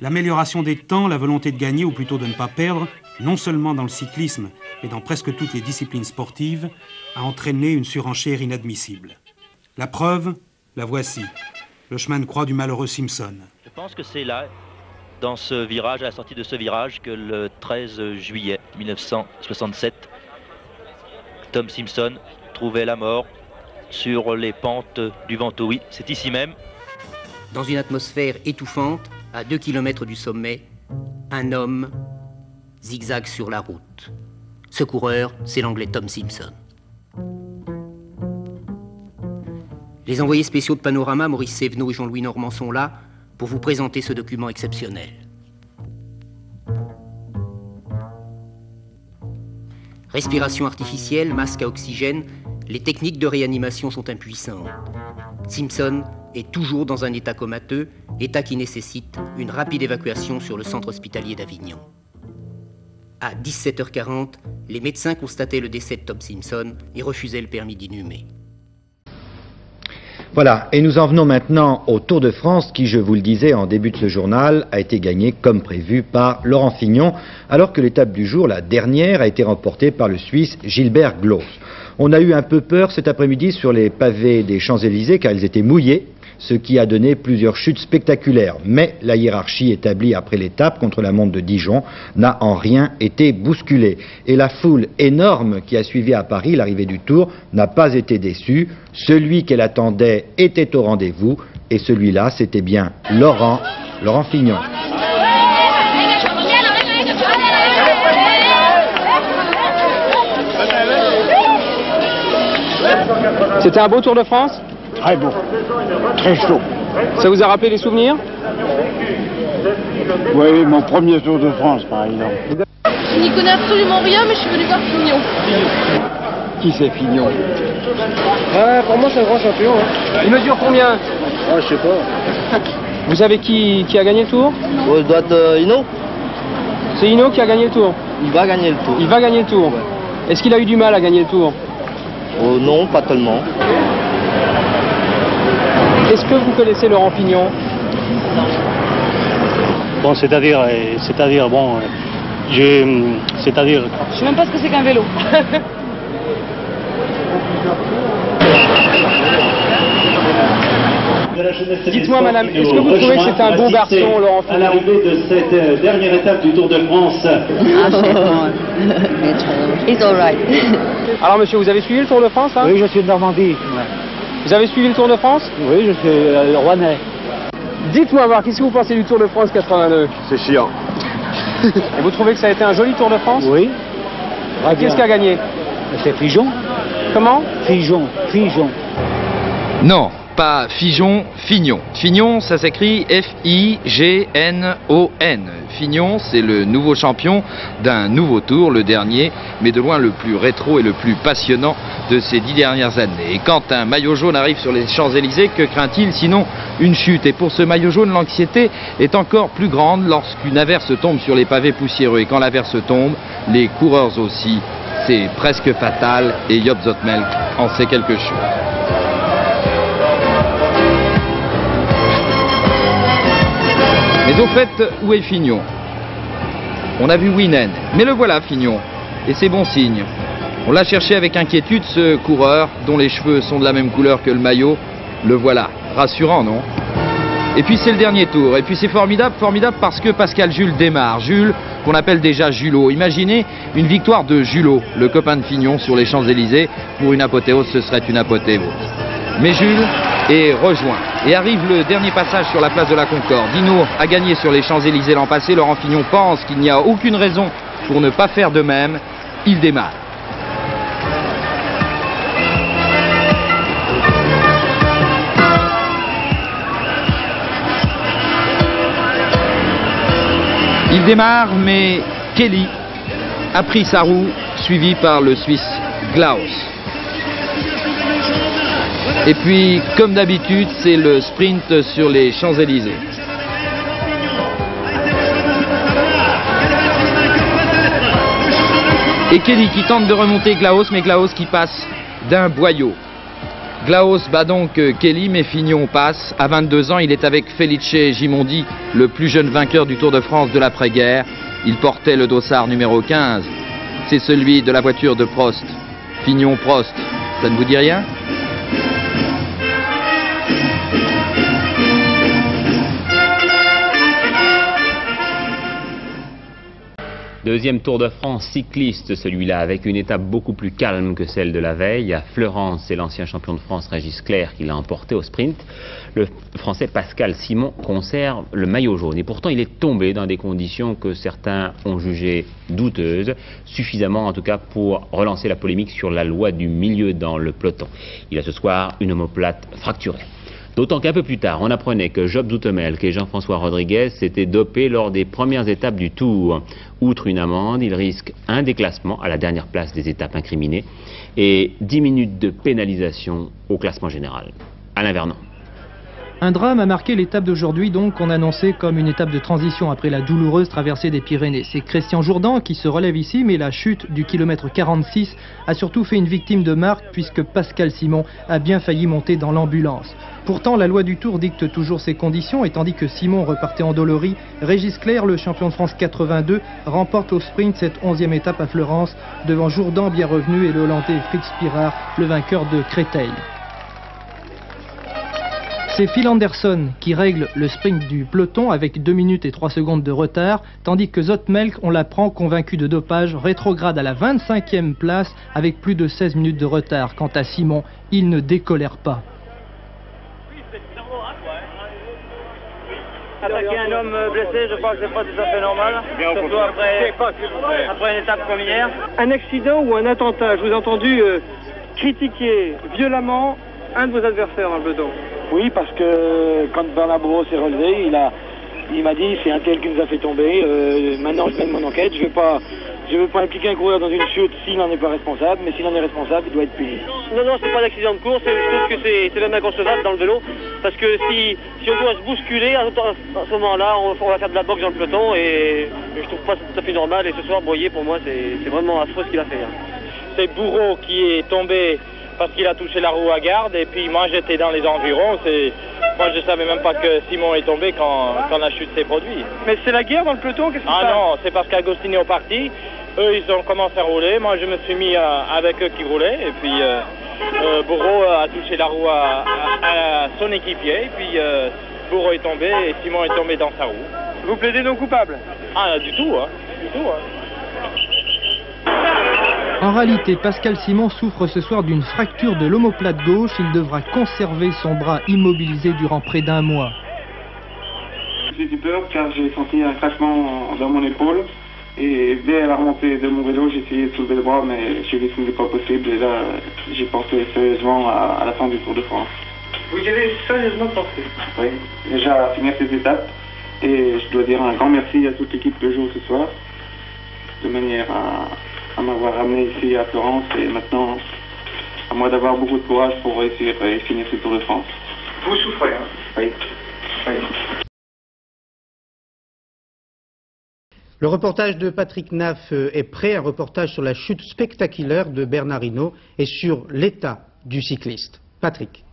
L'amélioration des temps, la volonté de gagner ou plutôt de ne pas perdre, non seulement dans le cyclisme, mais dans presque toutes les disciplines sportives, a entraîné une surenchère inadmissible. La preuve, la voici. Le chemin de croix du malheureux Simpson. Je pense que c'est là, dans ce virage, à la sortie de ce virage, que le 13 juillet 1967, Tom Simpson trouvait la mort sur les pentes du Ventoux. C'est ici même. Dans une atmosphère étouffante, à 2 km du sommet, un homme zigzague sur la route. Ce coureur, c'est l'Anglais Tom Simpson. Les envoyés spéciaux de Panorama, Maurice Sévenot et Jean-Louis Normand sont là pour vous présenter ce document exceptionnel. Respiration artificielle, masque à oxygène, les techniques de réanimation sont impuissantes. Simpson est toujours dans un état comateux, état qui nécessite une rapide évacuation sur le centre hospitalier d'Avignon. À 17h40, les médecins constataient le décès de Tom Simpson et refusaient le permis d'inhumer. Voilà, et nous en venons maintenant au Tour de France qui, je vous le disais en début de ce journal, a été gagné comme prévu par Laurent Fignon, alors que l'étape du jour, la dernière, a été remportée par le Suisse Gilbert Glos. On a eu un peu peur cet après-midi sur les pavés des Champs-Élysées car ils étaient mouillés, ce qui a donné plusieurs chutes spectaculaires. Mais la hiérarchie établie après l'étape contre la montre de Dijon n'a en rien été bousculée. Et la foule énorme qui a suivi à Paris l'arrivée du Tour n'a pas été déçue. Celui qu'elle attendait était au rendez-vous et celui-là, c'était bien Laurent Fignon. C'était un beau Tour de France? Très beau, très chaud. Ça vous a rappelé des souvenirs? Oui, mon premier Tour de France, par exemple. Je n'y connais absolument rien, mais je suis venu voir Fignon. Qui c'est Fignon? Pour moi, c'est un grand champion. Hein. Il mesure combien? Je sais pas. Vous savez qui a gagné le Tour? Ça doit être Hinault. C'est Hinault qui a gagné le Tour? Il va gagner le Tour. Il va gagner le Tour. Ouais. Est-ce qu'il a eu du mal à gagner le Tour? Non, pas tellement. Est-ce que vous connaissez Laurent Fignon? Bon, c'est-à-dire, c'est-à-dire... Je sais même pas ce que c'est qu'un vélo. Dites-moi, madame, est-ce que vous trouvez que c'est un bon garçon, Laurent Fignon? À l'arrivée de cette dernière étape du Tour de France. It's all right. Alors, monsieur, vous avez suivi le Tour de France, hein? Oui, je suis de Normandie. Ouais. Vous avez suivi le Tour de France? Oui, je suis rouennais. Dites-moi, voir, qu'est-ce que vous pensez du Tour de France 82? C'est chiant. Et vous trouvez que ça a été un joli Tour de France? Oui. Qu'est-ce qui a gagné? C'est Figeon. Comment? Figeon. Non, pas Figeon, Fignon. Fignon, ça s'écrit F-I-G-N-O-N. Fignon, c'est le nouveau champion d'un nouveau Tour, le dernier, mais de loin le plus rétro et le plus passionnant de ces 10 dernières années. Et quand un maillot jaune arrive sur les Champs-Élysées, que craint-il sinon une chute? Et pour ce maillot jaune, l'anxiété est encore plus grande lorsqu'une averse tombe sur les pavés poussiéreux. Et quand l'averse tombe, les coureurs aussi. C'est presque fatal et Job Zoetemelk en sait quelque chose. Mais au fait, où est Fignon? On a vu Winen, mais le voilà Fignon, et c'est bon signe. On l'a cherché avec inquiétude, ce coureur, dont les cheveux sont de la même couleur que le maillot. Le voilà, rassurant, non? Et puis c'est le dernier tour, et puis c'est formidable parce que Pascal Jules démarre. Jules, qu'on appelle déjà Julot. Imaginez une victoire de Julot, le copain de Fignon, sur les Champs-Élysées. Pour une apothéose, ce serait une apothéose. Mais Jules est rejoint. Et arrive le dernier passage sur la place de la Concorde. Hinault a gagné sur les Champs-Élysées l'an passé. Laurent Fignon pense qu'il n'y a aucune raison pour ne pas faire de même. Il démarre. Il démarre, mais Kelly a pris sa roue, suivi par le Suisse Glaus. Et puis, comme d'habitude, c'est le sprint sur les Champs-Élysées. Et Kelly qui tente de remonter Glaus, mais Glaus qui passe d'un boyau. Klaus bat donc Kelly, mais Fignon passe. À 22 ans, il est avec Felice Gimondi, le plus jeune vainqueur du Tour de France de l'après-guerre. Il portait le dossard numéro 15. C'est celui de la voiture de Prost. Fignon-Prost, ça ne vous dit rien ? Deuxième Tour de France cycliste, celui-là, avec une étape beaucoup plus calme que celle de la veille. À Fleurance, c'est l'ancien champion de France Régis Clerc qui l'a emporté au sprint. Le Français Pascal Simon conserve le maillot jaune. Et pourtant, il est tombé dans des conditions que certains ont jugées douteuses, suffisamment en tout cas pour relancer la polémique sur la loi du milieu dans le peloton. Il a ce soir une omoplate fracturée. D'autant qu'un peu plus tard, on apprenait que Job Zoetemelk et Jean-François Rodriguez s'étaient dopés lors des premières étapes du Tour. Outre une amende, ils risquent un déclassement à la dernière place des étapes incriminées et 10 minutes de pénalisation au classement général. Alain Vernon. Un drame a marqué l'étape d'aujourd'hui, donc, qu'on annonçait comme une étape de transition après la douloureuse traversée des Pyrénées. C'est Christian Jourdan qui se relève ici, mais la chute du kilomètre 46 a surtout fait une victime de marque, puisque Pascal Simon a bien failli monter dans l'ambulance. Pourtant, la loi du Tour dicte toujours ses conditions, et tandis que Simon repartait endolori, Régis Clerc, le champion de France 82, remporte au sprint cette 11e étape à Fleurance, devant Jourdan bien revenu et le Hollandais Fritz Spiraar, le vainqueur de Créteil. C'est Phil Anderson qui règle le sprint du peloton avec 2 minutes et 3 secondes de retard, tandis que Zoetemelk, on l'apprend, convaincu de dopage, rétrograde à la 25e place avec plus de 16 minutes de retard. Quant à Simon, il ne décolère pas. Attaquer un homme blessé, je crois que c'est pas tout à fait normal, surtout après une étape comme hier. Un accident ou un attentat, je vous ai entendu critiquer violemment un de vos adversaires dans le peloton. Oui, parce que quand Bernard Bourreau s'est relevé, il m'a dit c'est un tel qui nous a fait tomber. Maintenant je mène mon enquête, je veux pas impliquer un coureur dans une chute s'il n'en est pas responsable, mais s'il en est responsable, il doit être payé. Non, c'est pas d'accident de course, je trouve que c'est même inconcevable dans le vélo, parce que si on doit se bousculer, à ce moment-là, on va faire de la boxe dans le peloton, et je trouve pas tout à fait normal, et ce soir, Boyer, pour moi, c'est vraiment affreux ce qu'il a fait. C'est Bourreau qui est tombé parce qu'il a touché la roue à garde, et puis moi j'étais dans les environs, moi je savais même pas que Simon est tombé quand la chute s'est produite. Mais c'est la guerre dans le peloton, qu'est-ce qui se passe? Ah non, c'est parce qu'Agostino est parti, eux ils ont commencé à rouler, moi je me suis mis avec eux qui roulaient, et puis Bourreau a touché la roue à son équipier, et puis Bourreau est tombé, et Simon est tombé dans sa roue. Vous plaidez non coupable? Ah du tout, En réalité, Pascal Simon souffre ce soir d'une fracture de l'omoplate gauche. Il devra conserver son bras immobilisé durant près d'1 mois. J'ai eu peur car j'ai senti un craquement dans mon épaule. Et dès la remontée de mon vélo, j'ai essayé de soulever le bras, mais j'ai vu que ce n'était pas possible. Et là, j'ai pensé sérieusement à la fin du Tour de France. Vous y avez sérieusement pensé? Oui, déjà à finir cette étape. Et je dois dire un grand merci à toute l'équipe Peugeot ce soir, de manière à m'avoir ramené ici à Florence, et maintenant à moi d'avoir beaucoup de courage pour réussir et finir ce Tour de France. Vous souffrez, hein? Oui. Le reportage de Patrick Naff est prêt, un reportage sur la chute spectaculaire de Bernard Hinault et sur l'état du cycliste. Patrick.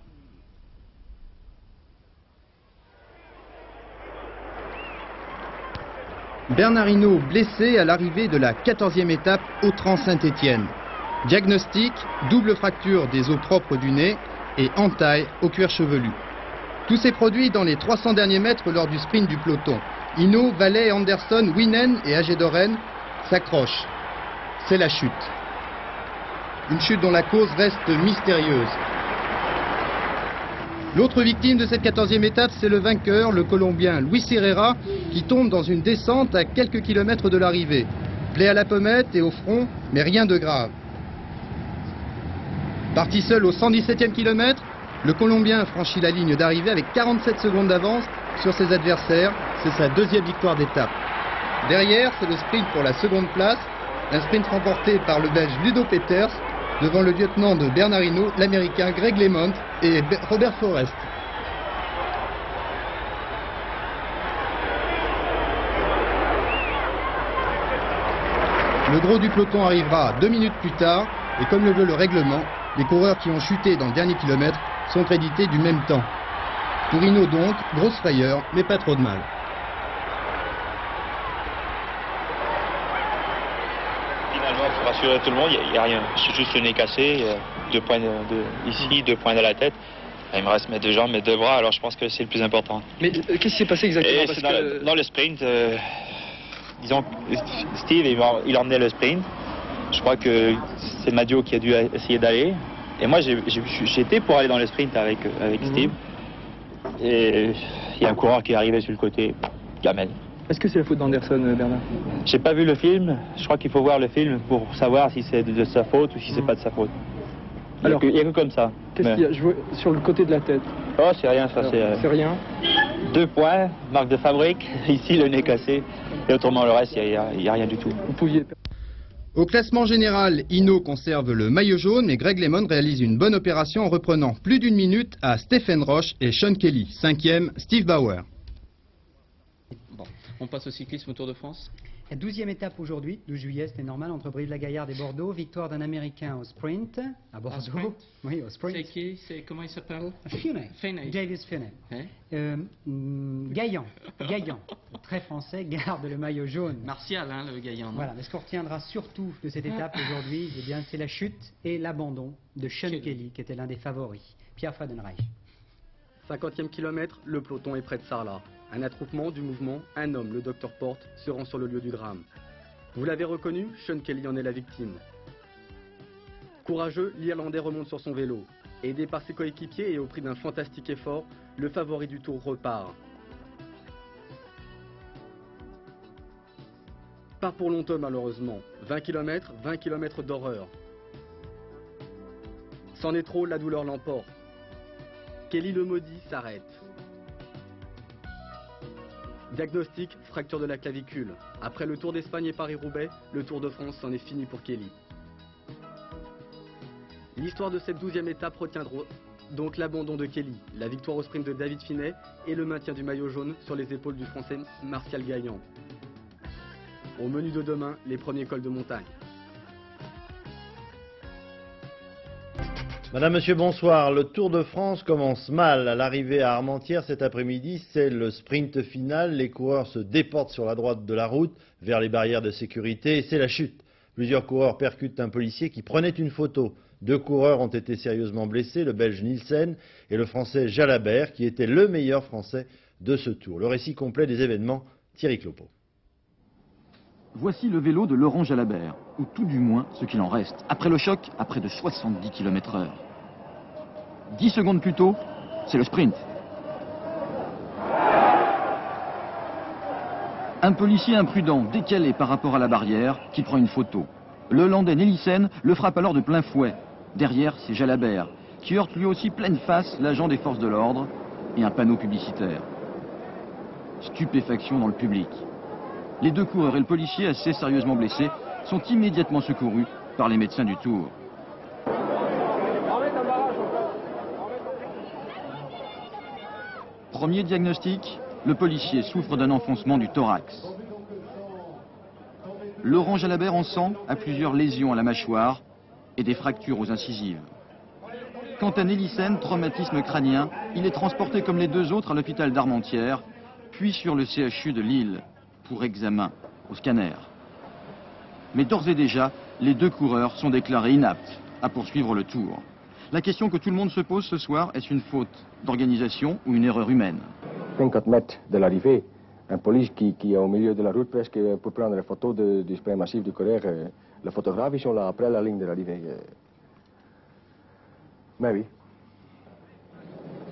Bernard Hinault blessé à l'arrivée de la 14e étape Autran-Saint-Étienne. Diagnostic, double fracture des os propres du nez et entaille au cuir chevelu. Tout s'est produit dans les 300 derniers mètres lors du sprint du peloton. Hinault, Vallet, Anderson, Winen et Agédoren s'accrochent. C'est la chute. Une chute dont la cause reste mystérieuse. L'autre victime de cette 14e étape, c'est le vainqueur, le Colombien Luis Herrera, qui tombe dans une descente à quelques kilomètres de l'arrivée. Plaie à la pommette et au front, mais rien de grave. Parti seul au 117e kilomètre, le Colombien franchit la ligne d'arrivée avec 47 secondes d'avance sur ses adversaires. C'est sa 2e victoire d'étape. Derrière, c'est le sprint pour la 2e place, un sprint remporté par le Belge Ludo Peters, devant le lieutenant de Bernard Hinault, l'Américain Greg LeMond et Robert Forrest. Le gros du peloton arrivera 2 minutes plus tard, et comme le veut le règlement, Les coureurs qui ont chuté dans le dernier kilomètre sont crédités du même temps. Pour Hinault donc, grosse frayeur, mais pas trop de mal. Finalement, pour rassurer tout le monde, il n'y a rien. C'est juste le nez cassé, 2 points ici, 2 points dans la tête. Il me reste mes 2 jambes, mes 2 bras, alors je pense que c'est le plus important. Mais qu'est-ce qui s'est passé exactement? Parce que dans le sprint, disons, Steve, il emmenait le sprint. Je crois que c'est Madio qui a dû essayer d'aller. Et moi, j'étais pour aller dans le sprint avec Steve. Et il y a un coureur qui est arrivé sur le côté, qui amène. Est-ce que c'est la faute d'Anderson, Bernard? J'ai pas vu le film. Je crois qu'il faut voir le film pour savoir si c'est de sa faute ou si c'est pas de sa faute. Alors, il y a que comme ça. Qu'est-ce qu'il y a? Je vois sur le côté de la tête. Oh, c'est rien, ça. C'est rien. 2 points, marque de fabrique. Ici, le nez cassé. Et autrement, le reste, il n'y a rien du tout. Vous pouviez... Au classement général, Hinault conserve le maillot jaune, mais Greg LeMond réalise une bonne opération en reprenant plus d'1 minute à Stephen Roche et Sean Kelly. 5e, Steve Bauer. Bon, on passe au cyclisme au Tour de France. La 12e étape aujourd'hui, 12 juillet, c'était normal, entre Brive-la-Gaillarde et Bordeaux. Victoire d'un Américain au sprint, à Bordeaux. Oui, au sprint. C'est qui? Comment il s'appelle? Finney. Davis Finney. Gaillan, très français, garde le maillot jaune. Martial, hein, le Gaillan. Voilà, mais ce qu'on retiendra surtout de cette étape aujourd'hui, eh bien, c'est la chute et l'abandon de Sean Kelly, qui était l'un des favoris. Pierre Freudenreich. 50e kilomètre, le peloton est près de Sarlat. Un attroupement du mouvement, un homme, le docteur Porte, se rend sur le lieu du drame. Vous l'avez reconnu, Sean Kelly en est la victime. Courageux, l'Irlandais remonte sur son vélo. Aidé par ses coéquipiers et au prix d'un fantastique effort, le favori du Tour repart. Pas pour longtemps malheureusement. 20 km d'horreur. C'en est trop, la douleur l'emporte. Kelly le maudit s'arrête. Diagnostic, fracture de la clavicule. Après le Tour d'Espagne et Paris-Roubaix, le Tour de France c'en est fini pour Kelly. L'histoire de cette 12e étape retiendra donc l'abandon de Kelly, la victoire au sprint de David Finney et le maintien du maillot jaune sur les épaules du Français Martial Gaillan. Au menu de demain, les premiers cols de montagne. Madame, Monsieur, bonsoir. Le Tour de France commence mal. À l'arrivée à Armentières cet après-midi, c'est le sprint final. Les coureurs se déportent sur la droite de la route vers les barrières de sécurité et c'est la chute. Plusieurs coureurs percutent un policier qui prenait une photo. 2 coureurs ont été sérieusement blessés, le Belge Nielsen et le Français Jalabert, qui était le meilleur Français de ce Tour. Le récit complet des événements, Thierry Clopeau. Voici le vélo de Laurent Jalabert, ou tout du moins ce qu'il en reste, après le choc à près de 70 km/h. 10 secondes plus tôt, c'est le sprint. Un policier imprudent, décalé par rapport à la barrière, qui prend une photo. Le Hollandais Nielsen le frappe alors de plein fouet. Derrière, c'est Jalabert, qui heurte lui aussi pleine face l'agent des forces de l'ordre et un panneau publicitaire. Stupéfaction dans le public. Les 2 coureurs et le policier, assez sérieusement blessés, sont immédiatement secourus par les médecins du Tour. Premier diagnostic, le policier souffre d'un enfoncement du thorax. Laurent Jalabert en sang a plusieurs lésions à la mâchoire et des fractures aux incisives. Quant à Nielsen, traumatisme crânien, il est transporté comme les 2 autres à l'hôpital d'Armentières, puis sur le CHU de Lille, pour examen au scanner. Mais d'ores et déjà, les 2 coureurs sont déclarés inaptes à poursuivre le Tour. La question que tout le monde se pose ce soir, est-ce une faute d'organisation ou une erreur humaine? 50 mètres de l'arrivée, un police qui est au milieu de la route presque pour prendre les photos du spray massif du coureur. Les photographes, ils sont là après la ligne de l'arrivée. Mais oui.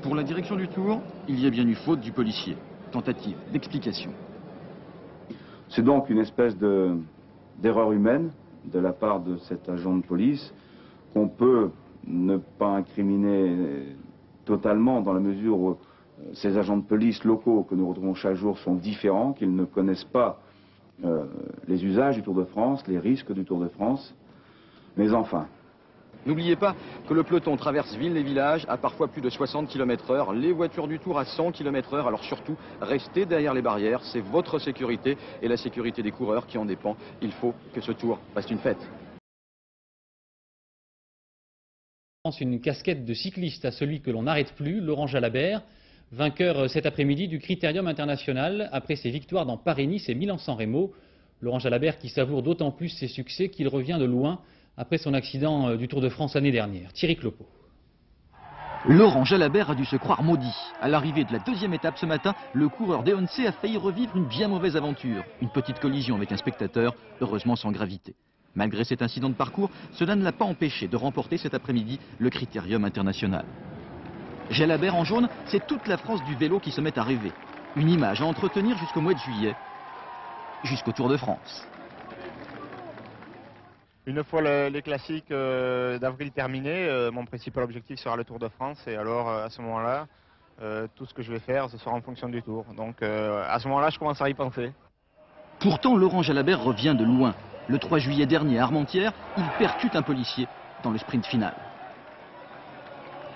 Pour la direction du Tour, il y a bien eu faute du policier. Tentative d'explication. C'est donc une espèce d'erreur humaine de la part de cet agent de police qu'on peut ne pas incriminer totalement dans la mesure où ces agents de police locaux que nous retrouvons chaque jour sont différents, qu'ils ne connaissent pas les usages du Tour de France, les risques du Tour de France. Mais enfin... N'oubliez pas que le peloton traverse villes et villages à parfois plus de 60 km/h, les voitures du Tour à 100 km/h, alors surtout, restez derrière les barrières, c'est votre sécurité et la sécurité des coureurs qui en dépend. Il faut que ce Tour reste une fête. Une casquette de cycliste à celui que l'on n'arrête plus, Laurent Jalabert, vainqueur cet après-midi du Critérium International après ses victoires dans Paris-Nice et Milan-San Remo. Laurent Jalabert qui savoure d'autant plus ses succès qu'il revient de loin après son accident du Tour de France l'année dernière. Thierry Clopo. Laurent Jalabert a dû se croire maudit. À l'arrivée de la deuxième étape ce matin, le coureur d'EONC a failli revivre une bien mauvaise aventure. Une petite collision avec un spectateur, heureusement sans gravité. Malgré cet incident de parcours, cela ne l'a pas empêché de remporter cet après-midi le Critérium International. Jalabert en jaune, c'est toute la France du vélo qui se met à rêver. Une image à entretenir jusqu'au mois de juillet, jusqu'au Tour de France. Une fois les classiques d'avril terminés, mon principal objectif sera le Tour de France. Et alors, à ce moment-là, tout ce que je vais faire, ce sera en fonction du Tour. Donc, à ce moment-là, je commence à y penser. Pourtant, Laurent Jalabert revient de loin. Le 3 juillet dernier à Armentières, il percute un policier dans le sprint final.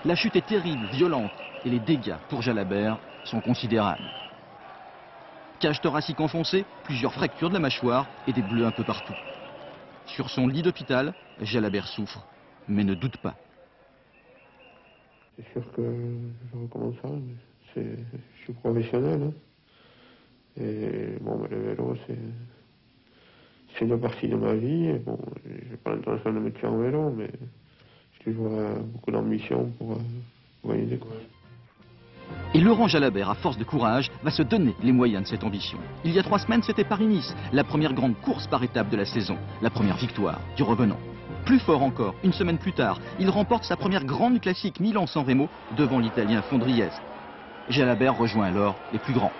La chute est terrible, violente, et les dégâts pour Jalabert sont considérables. Cage thoracique enfoncée, plusieurs fractures de la mâchoire et des bleus un peu partout. Sur son lit d'hôpital, Jalabert souffre, mais ne doute pas. C'est sûr que je recommence ça, je suis professionnel. Hein. Et bon, le vélo, c'est une partie de ma vie. Et bon, j'ai pas l'intention de me tuer en vélo, mais j'ai toujours beaucoup d'ambition pour gagner des courses. Et Laurent Jalabert, à force de courage, va se donner les moyens de cette ambition. Il y a 3 semaines, c'était Paris-Nice, la première grande course par étape de la saison, la première victoire du revenant. Plus fort encore, une semaine plus tard, il remporte sa première grande classique Milan-San Remo devant l'Italien Fondriese. Jalabert rejoint alors les plus grands.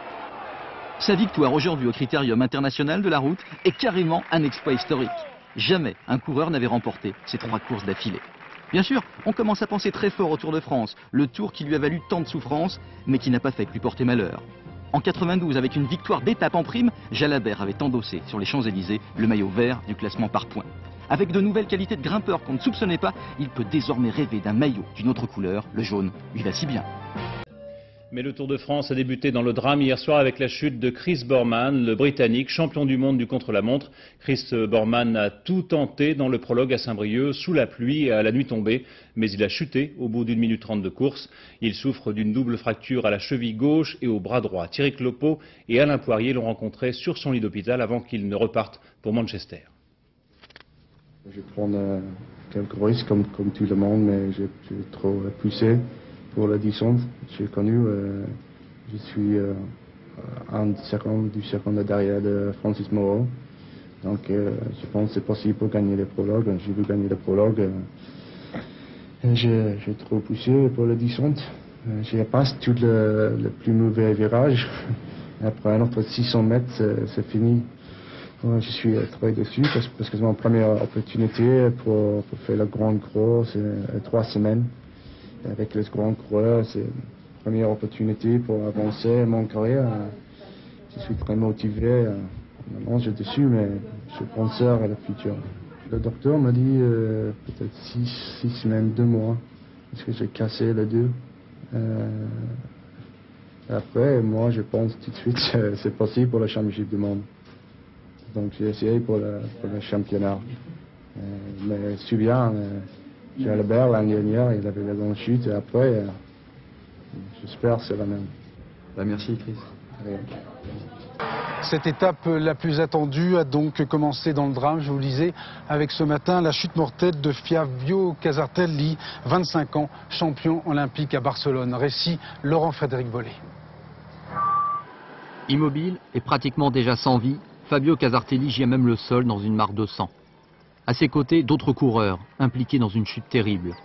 Sa victoire aujourd'hui au Critérium International de la route est carrément un exploit historique. Jamais un coureur n'avait remporté ces 3 courses d'affilée. Bien sûr, on commence à penser très fort au Tour de France, le Tour qui lui a valu tant de souffrances, mais qui n'a pas fait que lui porter malheur. En 92, avec une victoire d'étape en prime, Jalabert avait endossé sur les Champs-Élysées le maillot vert du classement par points. Avec de nouvelles qualités de grimpeur qu'on ne soupçonnait pas, il peut désormais rêver d'un maillot d'une autre couleur, le jaune lui va si bien. Mais le Tour de France a débuté dans le drame hier soir avec la chute de Chris Boorman, le Britannique, champion du monde du contre-la-montre. Chris Boorman a tout tenté dans le prologue à Saint-Brieuc, sous la pluie et à la nuit tombée, mais il a chuté au bout d'1 minute 30 de course. Il souffre d'une double fracture à la cheville gauche et au bras droit. Thierry Clopo et Alain Poirier l'ont rencontré sur son lit d'hôpital avant qu'il ne repartent pour Manchester. Je prends quelques risques comme tout le monde, mais j'ai trop poussé. Pour la descente, j'ai connu, je suis un seconde derrière de Francis Moreau. Donc je pense que c'est possible pour gagner les prologues. J'ai vu gagner le prologue. J'ai trop poussé pour la descente. J'ai passé tout le plus mauvais virage. Après un autre 600 mètres, c'est fini. Je suis très déçu parce que c'est ma première opportunité pour faire la grande course 3 semaines. Avec les grands coureurs, c'est la première opportunité pour avancer mon carrière. Je suis très motivé. Maintenant, je suis dessus, mais je pense à la future. Le docteur m'a dit peut-être 6 semaines, 2 mois, parce que j'ai cassé les deux. Après, moi, je pense tout de suite que c'est possible pour le championship du monde. Donc, j'ai essayé pour le championnat. Mais je suis bien. Jalabert, l'année dernière, il avait la grande chute et après, j'espère que c'est la même. Merci Chris. Cette étape la plus attendue a donc commencé dans le drame, je vous le disais, avec ce matin la chute mortelle de Fabio Casartelli, 25 ans, champion olympique à Barcelone. Récit Laurent-Frédéric Vollet. Immobile et pratiquement déjà sans vie, Fabio Casartelli gît même le sol dans une mare de sang. À ses côtés, d'autres coureurs, impliqués dans une chute terrible.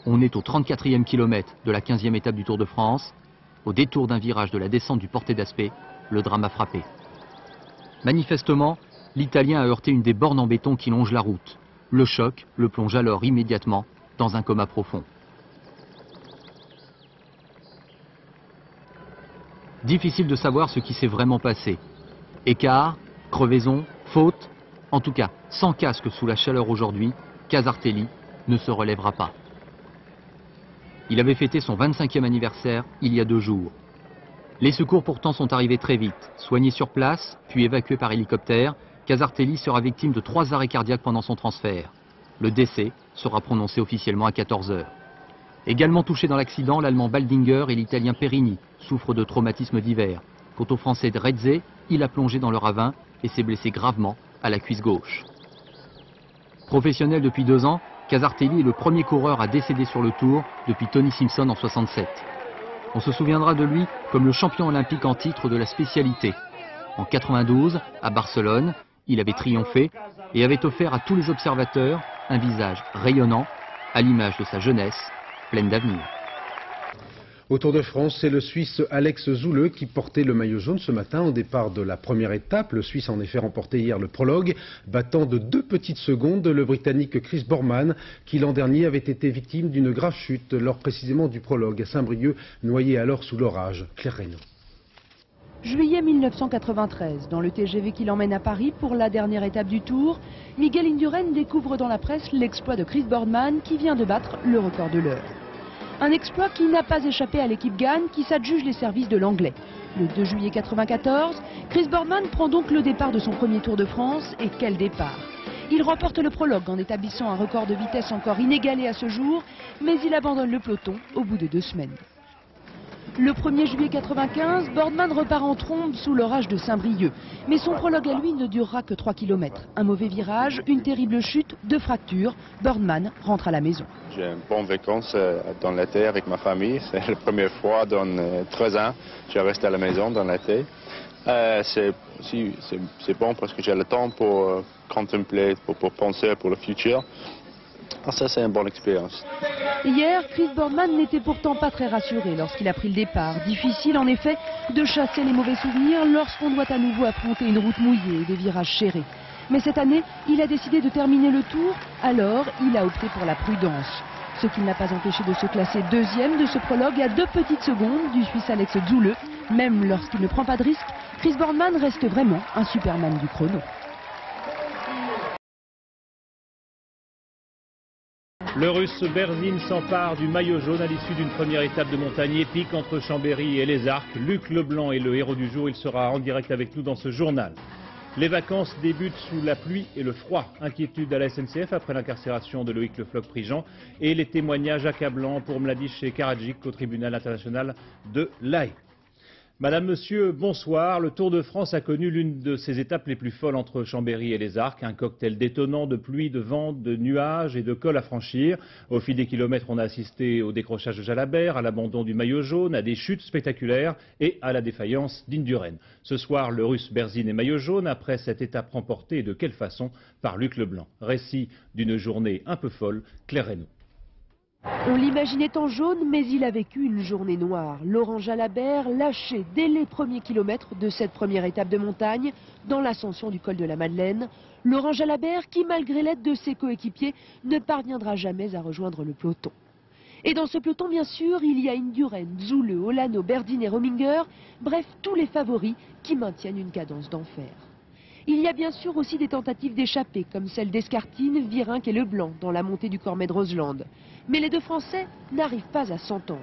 On est au 34e kilomètre de la 15e étape du Tour de France. Au détour d'un virage de la descente du Portet d'Aspet, le drame a frappé. Manifestement, l'Italien a heurté une des bornes en béton qui longe la route. Le choc le plonge alors immédiatement dans un coma profond. Difficile de savoir ce qui s'est vraiment passé. Écart, crevaison, faute. En tout cas, sans casque sous la chaleur aujourd'hui, Casartelli ne se relèvera pas. Il avait fêté son 25e anniversaire il y a 2 jours. Les secours pourtant sont arrivés très vite. Soigné sur place, puis évacué par hélicoptère, Casartelli sera victime de 3 arrêts cardiaques pendant son transfert. Le décès sera prononcé officiellement à 14 h. Également touchés dans l'accident, l'Allemand Baldinger et l'Italien Perini souffrent de traumatismes divers. Quant au Français Dredze, il a plongé dans le ravin et s'est blessé gravement à la cuisse gauche. Professionnel depuis 2 ans, Casartelli est le premier coureur à décéder sur le Tour depuis Tony Simpson en 67. On se souviendra de lui comme le champion olympique en titre de la spécialité. En 92, à Barcelone, il avait triomphé et avait offert à tous les observateurs un visage rayonnant, à l'image de sa jeunesse, pleine d'avenir. Au Tour de France, c'est le Suisse Alex Zülle qui portait le maillot jaune ce matin au départ de la première étape. Le Suisse a en effet remporté hier le prologue, battant de 2 petites secondes le Britannique Chris Borman, qui l'an dernier avait été victime d'une grave chute lors précisément du prologue à Saint-Brieuc, noyé alors sous l'orage. Claire Reynaud. Juillet 1993, dans le TGV qui l'emmène à Paris pour la dernière étape du Tour, Miguel Indurain découvre dans la presse l'exploit de Chris Borman qui vient de battre le record de l'heure. Un exploit qui n'a pas échappé à l'équipe Gann qui s'adjuge les services de l'anglais. Le 2 juillet 1994, Chris Borman prend donc le départ de son premier Tour de France, et quel départ! Il remporte le prologue en établissant un record de vitesse encore inégalé à ce jour, mais il abandonne le peloton au bout de 2 semaines. Le 1er juillet 1995, Borman repart en trombe sous l'orage de Saint-Brieuc. Mais son prologue à lui ne durera que 3 km. Un mauvais virage, une terrible chute, 2 fractures. Borman rentre à la maison. J'ai une bonne vacances dans l'été avec ma famille. C'est la première fois dans 13 ans que je reste à la maison dans l'été. C'est bon parce que j'ai le temps pour contempler, pour penser pour le futur. Ça, c'est une bonne expérience. Hier, Chris Borman n'était pourtant pas très rassuré lorsqu'il a pris le départ. Difficile en effet de chasser les mauvais souvenirs lorsqu'on doit à nouveau affronter une route mouillée et des virages serrés. Mais cette année, il a décidé de terminer le Tour, alors il a opté pour la prudence. Ce qui ne l'a pas empêché de se classer 2e de ce prologue à 2 petites secondes du Suisse Alex Zülle. Même lorsqu'il ne prend pas de risque, Chris Borman reste vraiment un Superman du chrono. Le Russe Berzin s'empare du maillot jaune à l'issue d'une première étape de montagne épique entre Chambéry et les Arcs. Luc Leblanc est le héros du jour, il sera en direct avec nous dans ce journal. Les vacances débutent sous la pluie et le froid. Inquiétude à la SNCF après l'incarcération de Loïc Le Floch-Prigent et les témoignages accablants pour Mladic et Karadzic au tribunal international de l'Haye. Madame, Monsieur, bonsoir. Le Tour de France a connu l'une de ses étapes les plus folles entre Chambéry et les Arcs. Un cocktail détonnant de pluie, de vent, de nuages et de cols à franchir. Au fil des kilomètres, on a assisté au décrochage de Jalabert, à l'abandon du maillot jaune, à des chutes spectaculaires et à la défaillance d'Indurain. Ce soir, le Russe Berzin est maillot jaune après cette étape remportée et de quelle façon par Luc Leblanc. Récit d'une journée un peu folle, Claire Reynaud. On l'imaginait en jaune, mais il a vécu une journée noire. Laurent Jalabert lâché dès les premiers kilomètres de cette première étape de montagne, dans l'ascension du col de la Madeleine. Laurent Jalabert qui, malgré l'aide de ses coéquipiers, ne parviendra jamais à rejoindre le peloton. Et dans ce peloton, bien sûr, il y a Indurain, Zülle, Olano, Berzin et Rominger, bref, tous les favoris qui maintiennent une cadence d'enfer. Il y a bien sûr aussi des tentatives d'échapper, comme celle d'Escartine, Virenque et Leblanc dans la montée du Cormet de Roseland. Mais les deux Français n'arrivent pas à s'entendre.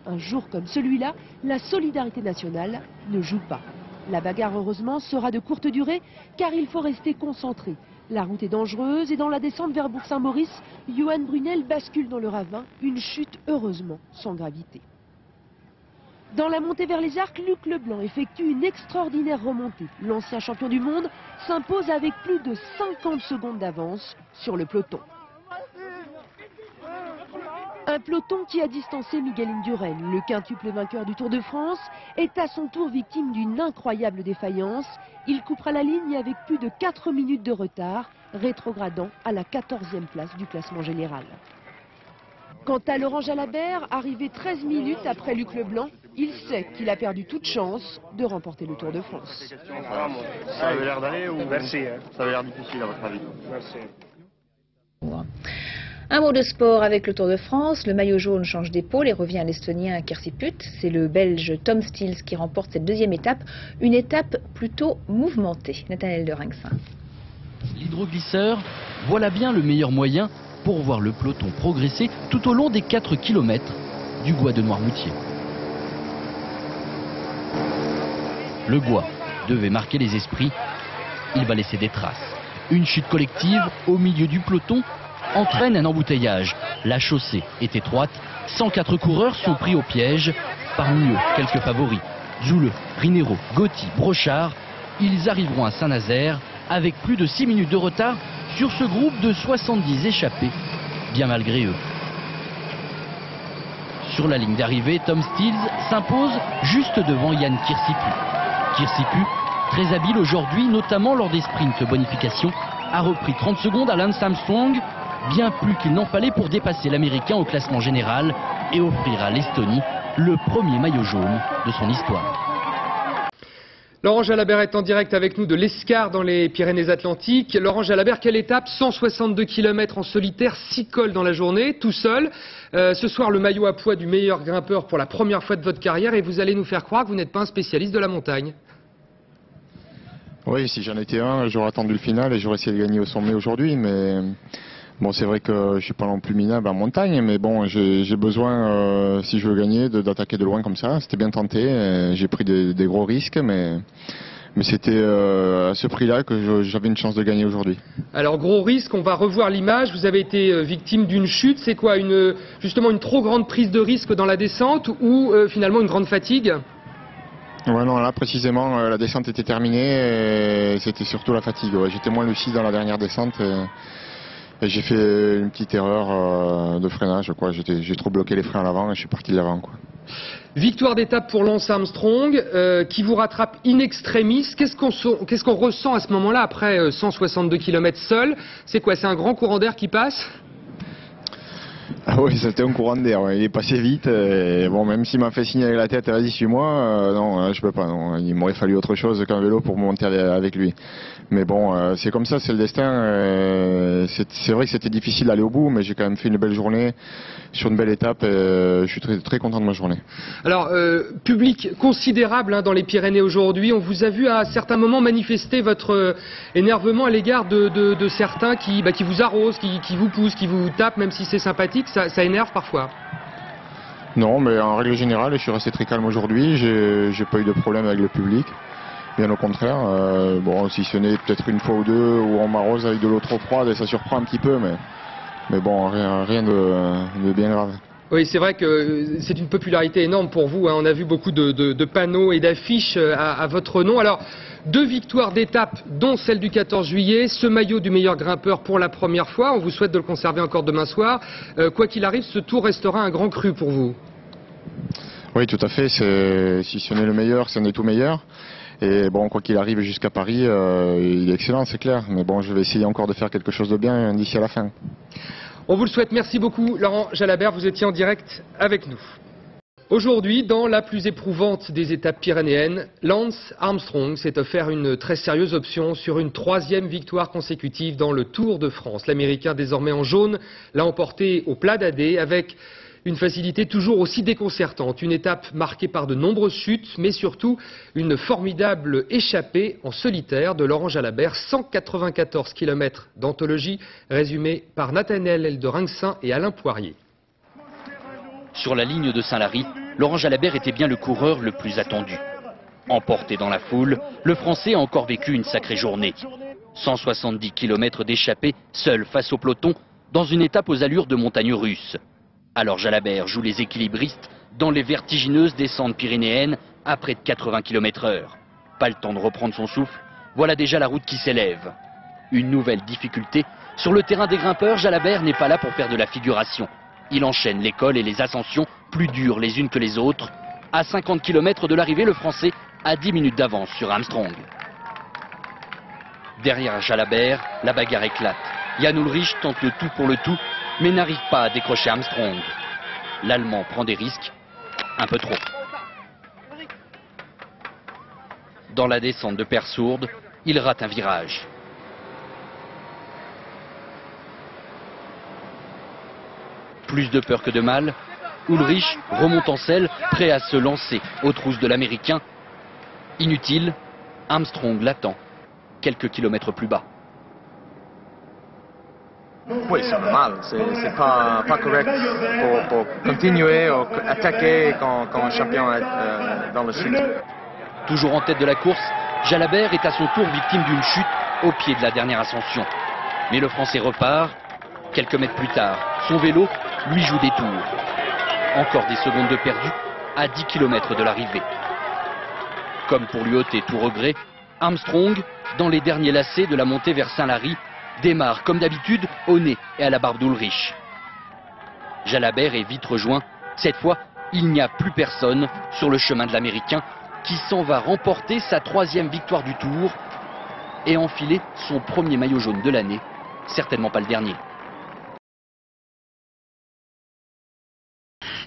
Un jour comme celui-là, la solidarité nationale ne joue pas. La bagarre, heureusement, sera de courte durée, car il faut rester concentré. La route est dangereuse et dans la descente vers Bourg-Saint-Maurice, Johan Brunel bascule dans le ravin, une chute heureusement sans gravité. Dans la montée vers les Arcs, Luc Leblanc effectue une extraordinaire remontée. L'ancien champion du monde s'impose avec plus de 50 secondes d'avance sur le peloton. Un peloton qui a distancé Miguel Indurain, le quintuple vainqueur du Tour de France, est à son tour victime d'une incroyable défaillance. Il coupera la ligne avec plus de 4 minutes de retard, rétrogradant à la 14e place du classement général. Quant à Laurent Jalabert, arrivé 13 minutes après Luc Leblanc, il sait qu'il a perdu toute chance de remporter le Tour de France. Ça avait l'air d'aller ou ça avait l'air difficile à votre avis? Merci. Un mot de sport avec le Tour de France. Le maillot jaune change d'épaule et revient à l'Estonien Kersiput. C'est le Belge Tom Stills qui remporte cette deuxième étape. Une étape plutôt mouvementée. Nathanaël de Ringsin. L'hydroglisseur, voilà bien le meilleur moyen pour voir le peloton progresser tout au long des 4 km du Gois de Noirmoutier. Le Gois devait marquer les esprits. Il va laisser des traces. Une chute collective au milieu du peloton entraîne un embouteillage. La chaussée est étroite, 104 coureurs sont pris au piège. Parmi eux, quelques favoris. Zoule, Rinero, Gotti, Brochard. Ils arriveront à Saint-Nazaire avec plus de 6 minutes de retard sur ce groupe de 70 échappés, bien malgré eux. Sur la ligne d'arrivée, Tom Stills s'impose juste devant Yann Kirsipu. Kirsipu, très habile aujourd'hui, notamment lors des sprints bonification, a repris 30 secondes à Lance Armstrong, bien plus qu'il n'en fallait pour dépasser l'Américain au classement général et offrir à l'Estonie le premier maillot jaune de son histoire. Laurent Jalabert est en direct avec nous de l'Escar dans les Pyrénées-Atlantiques. Laurent Jalabert, quelle étape? 162 km en solitaire, 6 cols dans la journée, tout seul. Ce soir, le maillot à poids du meilleur grimpeur pour la première fois de votre carrière et vous allez nous faire croire que vous n'êtes pas un spécialiste de la montagne. Oui, si j'en étais un, j'aurais attendu le final et j'aurais essayé de gagner au sommet aujourd'hui, mais bon, c'est vrai que je suis pas non plus minable en montagne, mais bon, j'ai besoin, si je veux gagner, d'attaquer de loin comme ça. C'était bien tenté, j'ai pris des gros risques, mais c'était à ce prix-là que j'avais une chance de gagner aujourd'hui. Alors, gros risque, on va revoir l'image. Vous avez été victime d'une chute. C'est quoi, justement une trop grande prise de risque dans la descente ou finalement une grande fatigue? Ouais, non, là précisément, la descente était terminée et c'était surtout la fatigue. Ouais. J'étais moins lucide dans la dernière descente. Et j'ai fait une petite erreur de freinage, quoi. J'ai trop bloqué les freins à l'avant et je suis parti de l'avant, quoi. Victoire d'étape pour Lance Armstrong, qui vous rattrape in extremis. Qu'est-ce qu'on ressent à ce moment-là, après 162 km seul? C'est quoi, c'est un grand courant d'air qui passe? Ah oui, c'était un courant d'air, ouais. Il est passé vite. Et bon, même s'il m'a fait signer avec la tête, vas-y, suis-moi, non, je peux pas. Non. Il m'aurait fallu autre chose qu'un vélo pour monter avec lui. Mais bon, c'est comme ça, c'est le destin. C'est vrai que c'était difficile d'aller au bout, mais j'ai quand même fait une belle journée sur une belle étape. Je suis très, très content de ma journée. Alors, public considérable hein, dans les Pyrénées aujourd'hui. On vous a vu à certains moments manifester votre énervement à l'égard de certains qui vous arrosent, qui vous poussent, qui vous tapent, même si c'est sympathique. Ça énerve parfois. Non, mais en règle générale, je suis resté très calme aujourd'hui. J'ai pas eu de problème avec le public. Bien au contraire. Bon, si ce n'est peut-être une fois ou deux où on m'arrose avec de l'eau trop froide et ça surprend un petit peu, mais bon, rien de bien grave. Oui, c'est vrai que c'est une popularité énorme pour vous. Hein. On a vu beaucoup de panneaux et d'affiches à votre nom. Alors, 2 victoires d'étape, dont celle du 14 juillet. Ce maillot du meilleur grimpeur pour la première fois. On vous souhaite de le conserver encore demain soir. Quoi qu'il arrive, ce tour restera un grand cru pour vous. Oui, tout à fait. Si ce n'est le meilleur, ce n'est tout meilleur. Et bon, quoi qu'il arrive jusqu'à Paris, il est excellent, c'est clair. Mais bon, je vais essayer encore de faire quelque chose de bien d'ici à la fin. On vous le souhaite. Merci beaucoup, Laurent Jalabert. Vous étiez en direct avec nous. Aujourd'hui, dans la plus éprouvante des étapes pyrénéennes, Lance Armstrong s'est offert une très sérieuse option sur une 3e victoire consécutive dans le Tour de France. L'Américain, désormais en jaune, l'a emporté au Pla d'Adé avec une facilité toujours aussi déconcertante. Une étape marquée par de nombreuses chutes, mais surtout une formidable échappée en solitaire de Laurent Jalabert. 194 km d'anthologie, résumée par Nathanaël Elderinxin et Alain Poirier. Sur la ligne de Saint-Lary, Laurent Jalabert était bien le coureur le plus attendu. Emporté dans la foule, le Français a encore vécu une sacrée journée. 170 km d'échappée, seul face au peloton, dans une étape aux allures de montagne russe. Alors Jalabert joue les équilibristes dans les vertigineuses descentes pyrénéennes à près de 80 km/h. Pas le temps de reprendre son souffle, voilà déjà la route qui s'élève. Une nouvelle difficulté, sur le terrain des grimpeurs, Jalabert n'est pas là pour faire de la figuration. Il enchaîne les cols et les ascensions, plus dures les unes que les autres. À 50 km de l'arrivée, le Français a 10 minutes d'avance sur Armstrong. Derrière Jalabert, la bagarre éclate. Jan Ullrich tente le tout pour le tout, mais n'arrive pas à décrocher Armstrong. L'Allemand prend des risques, un peu trop. Dans la descente de Persourde, il rate un virage. Plus de peur que de mal, Ullrich remonte en selle, prêt à se lancer aux trousses de l'Américain. Inutile, Armstrong l'attend, quelques kilomètres plus bas. Oui, c'est normal. C'est pas correct pour continuer ou attaquer quand un champion est dans le chute. Toujours en tête de la course, Jalabert est à son tour victime d'une chute au pied de la dernière ascension. Mais le Français repart. Quelques mètres plus tard, son vélo lui joue des tours. Encore des secondes de perdu à 10 km de l'arrivée. Comme pour lui ôter tout regret, Armstrong, dans les derniers lacets de la montée vers Saint-Lary, démarre comme d'habitude au nez et à la barre d'Ulrich. Jalabert est vite rejoint. Cette fois, il n'y a plus personne sur le chemin de l'Américain qui s'en va remporter sa 3e victoire du Tour et enfiler son premier maillot jaune de l'année, certainement pas le dernier.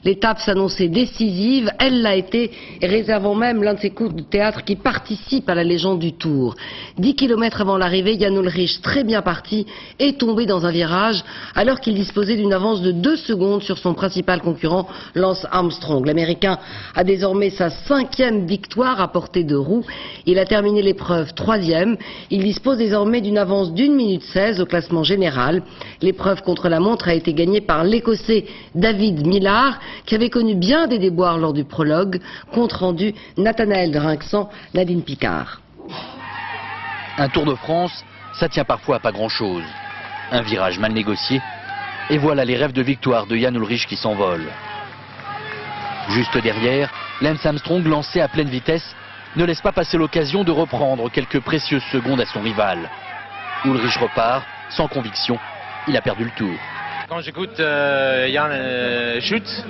L'étape s'annonçait décisive, elle l'a été, et réservant même l'un de ces coups de théâtre qui participent à la légende du Tour. 10 km avant l'arrivée, Jan Ullrich, très bien parti, est tombé dans un virage alors qu'il disposait d'une avance de 2 secondes sur son principal concurrent, Lance Armstrong. L'Américain a désormais sa 5e victoire à portée de roue. Il a terminé l'épreuve 3e. Il dispose désormais d'une avance d'1 minute 16 au classement général. L'épreuve contre la montre a été gagnée par l'Écossais David Millar, qui avait connu bien des déboires lors du prologue. Compte rendu, Nathanaël Drinxan, Nadine Picard. Un Tour de France, ça tient parfois à pas grand-chose. Un virage mal négocié, et voilà les rêves de victoire de Jan Ullrich qui s'envolent. Juste derrière, Lance Armstrong, lancé à pleine vitesse, ne laisse pas passer l'occasion de reprendre quelques précieuses secondes à son rival. Ullrich repart, sans conviction, il a perdu le Tour. Quand j'écoute Jan chute,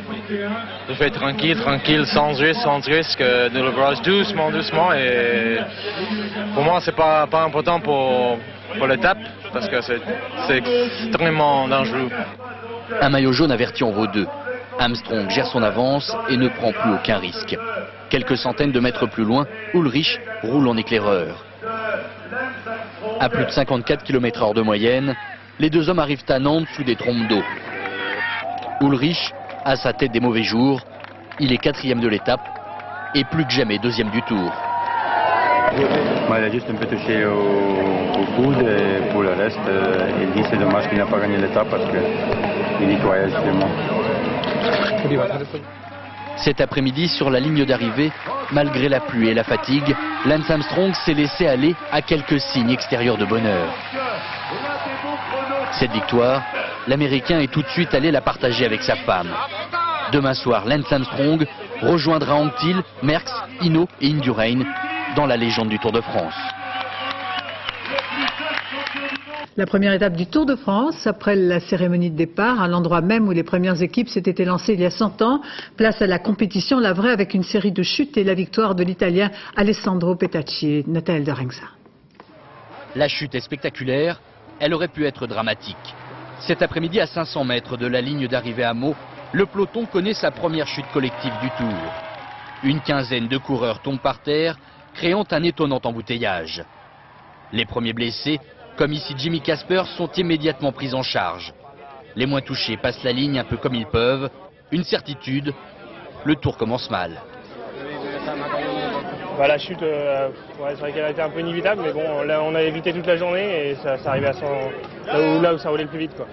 je fais tranquille, sans risque, de le virage doucement. Et pour moi, c'est pas important pour l'étape parce que c'est extrêmement dangereux. Un maillot jaune averti en vaut 2. Armstrong gère son avance et ne prend plus aucun risque. Quelques centaines de mètres plus loin, Ullrich roule en éclaireur. À plus de 54 km/h de moyenne, les deux hommes arrivent à Nantes sous des trompes d'eau. Ullrich a sa tête des mauvais jours. Il est 4e de l'étape et plus que jamais 2e du Tour. Il a juste un peu touché au coude et pour le reste, il dit c'est dommage qu'il n'a pas gagné l'étape parce qu'il nettoyait justement. Cet après-midi, sur la ligne d'arrivée, malgré la pluie et la fatigue, Lance Armstrong s'est laissé aller à quelques signes extérieurs de bonheur. Cette victoire, l'Américain est tout de suite allé la partager avec sa femme. Demain soir, Lance Armstrong rejoindra Anquetil, Merckx, Hinault et Indurain dans la légende du Tour de France. La première étape du Tour de France, après la cérémonie de départ, à l'endroit même où les premières équipes s'étaient lancées il y a 100 ans. Place à la compétition, la vraie, avec une série de chutes et la victoire de l'Italien Alessandro Petacchi. Nathanaël Drinxan. La chute est spectaculaire, elle aurait pu être dramatique. Cet après-midi, à 500 mètres de la ligne d'arrivée à Meaux, le peloton connaît sa première chute collective du Tour. Une quinzaine de coureurs tombent par terre, créant un étonnant embouteillage. Les premiers blessés, comme ici Jimmy Casper, sont immédiatement pris en charge. Les moins touchés passent la ligne un peu comme ils peuvent. Une certitude, le Tour commence mal. La chute, c'est vrai qu'elle a été un peu inévitable, mais bon, là on a évité toute la journée et ça arrivait à là où ça roulait le plus vite, quoi.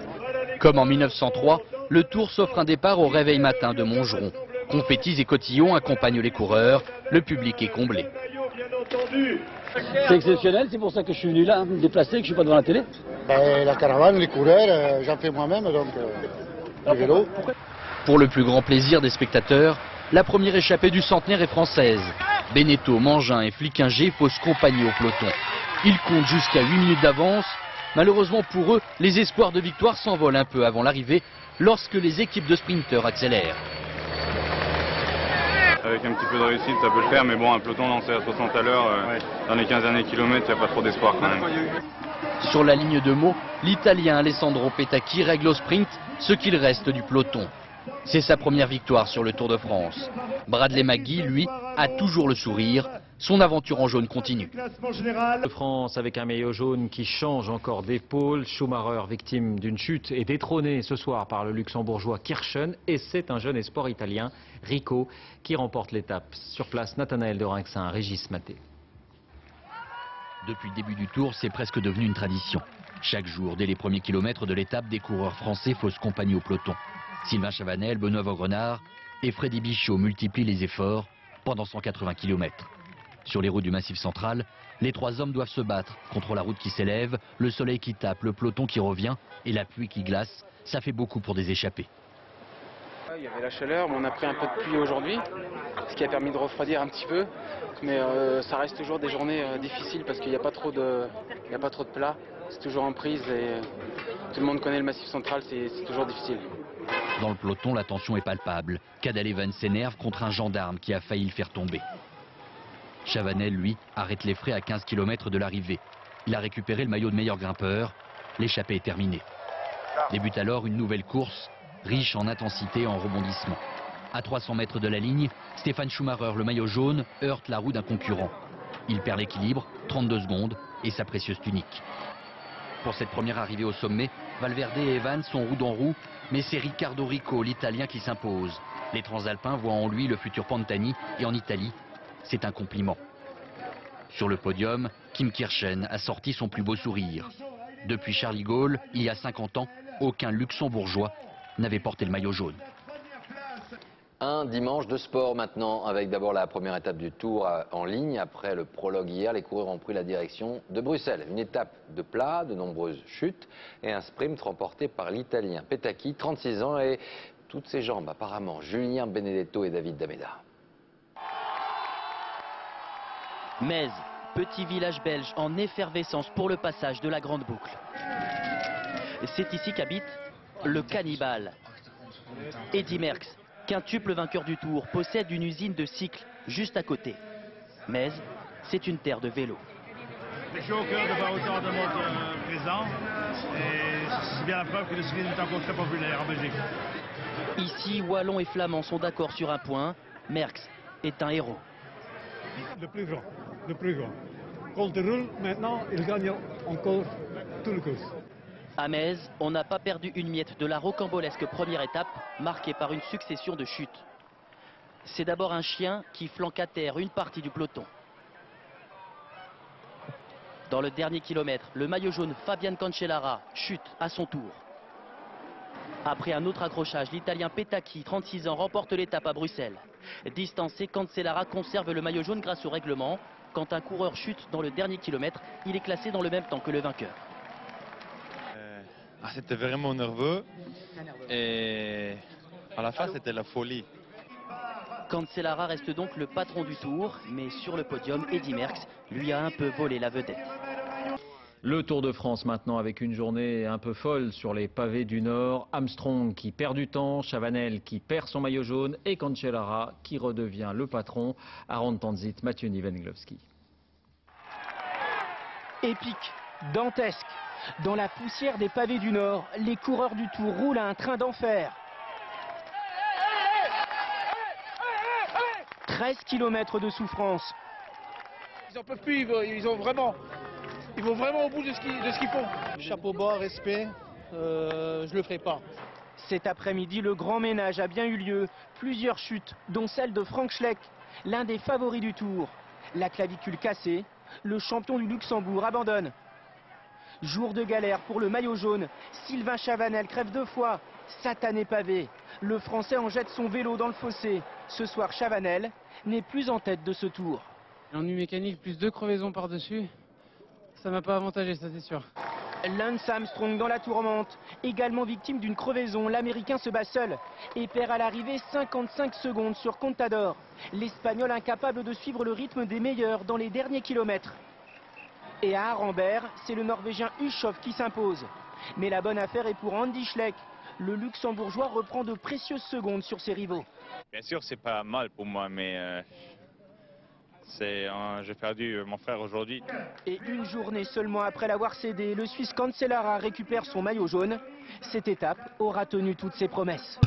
Comme en 1903, le Tour s'offre un départ au réveil matin de Montgeron. Confettis et cotillons accompagnent les coureurs, le public est comblé. C'est exceptionnel, c'est pour ça que je suis venu là, me déplacer, que je ne suis pas devant la télé. La caravane, les coureurs, j'en fais moi-même, donc le vélo. Pour le plus grand plaisir des spectateurs, la première échappée du centenaire est française. Beneteau, Mangin et Flickinger posent compagnie au peloton. Ils comptent jusqu'à 8 minutes d'avance. Malheureusement pour eux, les espoirs de victoire s'envolent un peu avant l'arrivée lorsque les équipes de sprinteurs accélèrent. Avec un petit peu de réussite, ça peut le faire, mais bon, un peloton lancé à 60 à l'heure, dans les 15 derniers kilomètres, il n'y a pas trop d'espoir quand même. Sur la ligne de Meaux, l'Italien Alessandro Petacchi règle au sprint ce qu'il reste du peloton. C'est sa première victoire sur le Tour de France. Bradley Maggi, lui, a toujours le sourire. Son aventure en jaune continue. De France avec un maillot jaune qui change encore d'épaule. Schumacher, victime d'une chute, est détrôné ce soir par le luxembourgeois Kirchen. Et c'est un jeune espoir italien, Rico, qui remporte l'étape. Sur place, Nathanaël Drinxan, Régis Maté. Depuis le début du Tour, c'est presque devenu une tradition. Chaque jour, dès les premiers kilomètres de l'étape, des coureurs français faussent compagnie au peloton. Sylvain Chavanel, Benoît Vaugrenard et Freddy Bichot multiplient les efforts pendant 180 km. Sur les routes du Massif central, les 3 hommes doivent se battre contre la route qui s'élève, le soleil qui tape, le peloton qui revient et la pluie qui glace. Ça fait beaucoup pour des échappés. Il y avait la chaleur, mais on a pris un peu de pluie aujourd'hui, ce qui a permis de refroidir un petit peu. Mais ça reste toujours des journées difficiles parce qu'il n'y a pas trop de plats. C'est toujours en prise et tout le monde connaît le Massif central, c'est toujours difficile. Dans le peloton, la tension est palpable. Cadel Evans s'énerve contre un gendarme qui a failli le faire tomber. Chavanel, lui, arrête les frais à 15 km de l'arrivée. Il a récupéré le maillot de meilleur grimpeur. L'échappée est terminée. Débute alors une nouvelle course, riche en intensité et en rebondissement. À 300 mètres de la ligne, Stéphane Schumacher, le maillot jaune, heurte la roue d'un concurrent. Il perd l'équilibre, 32 secondes, et sa précieuse tunique. Pour cette première arrivée au sommet, Valverde et Evans sont roue dans roue, mais c'est Riccardo Rico, l'Italien, qui s'impose. Les Transalpins voient en lui le futur Pantani, et en Italie, c'est un compliment. Sur le podium, Kim Kirchen a sorti son plus beau sourire. Depuis Charlie Gaulle, il y a 50 ans, aucun luxembourgeois n'avait porté le maillot jaune. Un dimanche de sport maintenant, avec d'abord la première étape du Tour en ligne. Après le prologue hier, les coureurs ont pris la direction de Bruxelles. Une étape de plat, de nombreuses chutes et un sprint remporté par l'Italien Petacchi, 36 ans, et toutes ses jambes apparemment. Julien Benedetto et David Dameda. Metz, petit village belge en effervescence pour le passage de la Grande Boucle. C'est ici qu'habite le cannibale. Eddy Merckx, quintuple vainqueur du Tour, possède une usine de cycles juste à côté. Metz, c'est une terre de vélo. Je suis au cœur de voir autant de monde présent et c'est bien la preuve que le cyclisme est encore très populaire en Belgique. Ici, Wallons et Flamands sont d'accord sur un point, Merckx est un héros. Le plus grand, le plus grand. Quand il roule, maintenant, il gagne encore toute la course. À Metz, on n'a pas perdu une miette de la rocambolesque première étape, marquée par une succession de chutes. C'est d'abord un chien qui flanque à terre une partie du peloton. Dans le dernier kilomètre, le maillot jaune Fabian Cancellara chute à son tour. Après un autre accrochage, l'Italien Petacchi, 36 ans, remporte l'étape à Bruxelles. Distancé, Cancellara conserve le maillot jaune grâce au règlement. Quand un coureur chute dans le dernier kilomètre, il est classé dans le même temps que le vainqueur. C'était vraiment nerveux et à la fin c'était la folie. Cancellara reste donc le patron du Tour, mais sur le podium, Eddy Merckx lui a un peu volé la vedette. Le Tour de France maintenant avec une journée un peu folle sur les pavés du Nord. Armstrong qui perd du temps, Chavanel qui perd son maillot jaune et Cancellara qui redevient le patron. Aaron Tanzit, Mathieu Nivenglowski. Épique, dantesque. Dans la poussière des pavés du Nord, les coureurs du Tour roulent à un train d'enfer. 13 km de souffrance. Ils n'en peuvent plus, ils vont vraiment au bout de ce qu'ils font. Chapeau bas, respect, je le ferai pas. Cet après-midi, le grand ménage a bien eu lieu. Plusieurs chutes, dont celle de Frank Schleck, l'un des favoris du Tour. La clavicule cassée, le champion du Luxembourg abandonne. Jour de galère pour le maillot jaune. Sylvain Chavanel crève 2 fois. Satané pavé. Le Français en jette son vélo dans le fossé. Ce soir, Chavanel n'est plus en tête de ce Tour. Ennui mécanique plus 2 crevaisons par-dessus. Ça m'a pas avantagé, ça c'est sûr. Lance Armstrong dans la tourmente. Également victime d'une crevaison, l'Américain se bat seul et perd à l'arrivée 55 secondes sur Contador. L'Espagnol incapable de suivre le rythme des meilleurs dans les derniers kilomètres. Et à Arambert, c'est le Norvégien Ushoff qui s'impose. Mais la bonne affaire est pour Andy Schleck. Le Luxembourgeois reprend de précieuses secondes sur ses rivaux. Bien sûr, c'est pas mal pour moi, mais j'ai perdu mon frère aujourd'hui. Et une journée seulement après l'avoir cédé, le Suisse Cancellara récupère son maillot jaune. Cette étape aura tenu toutes ses promesses.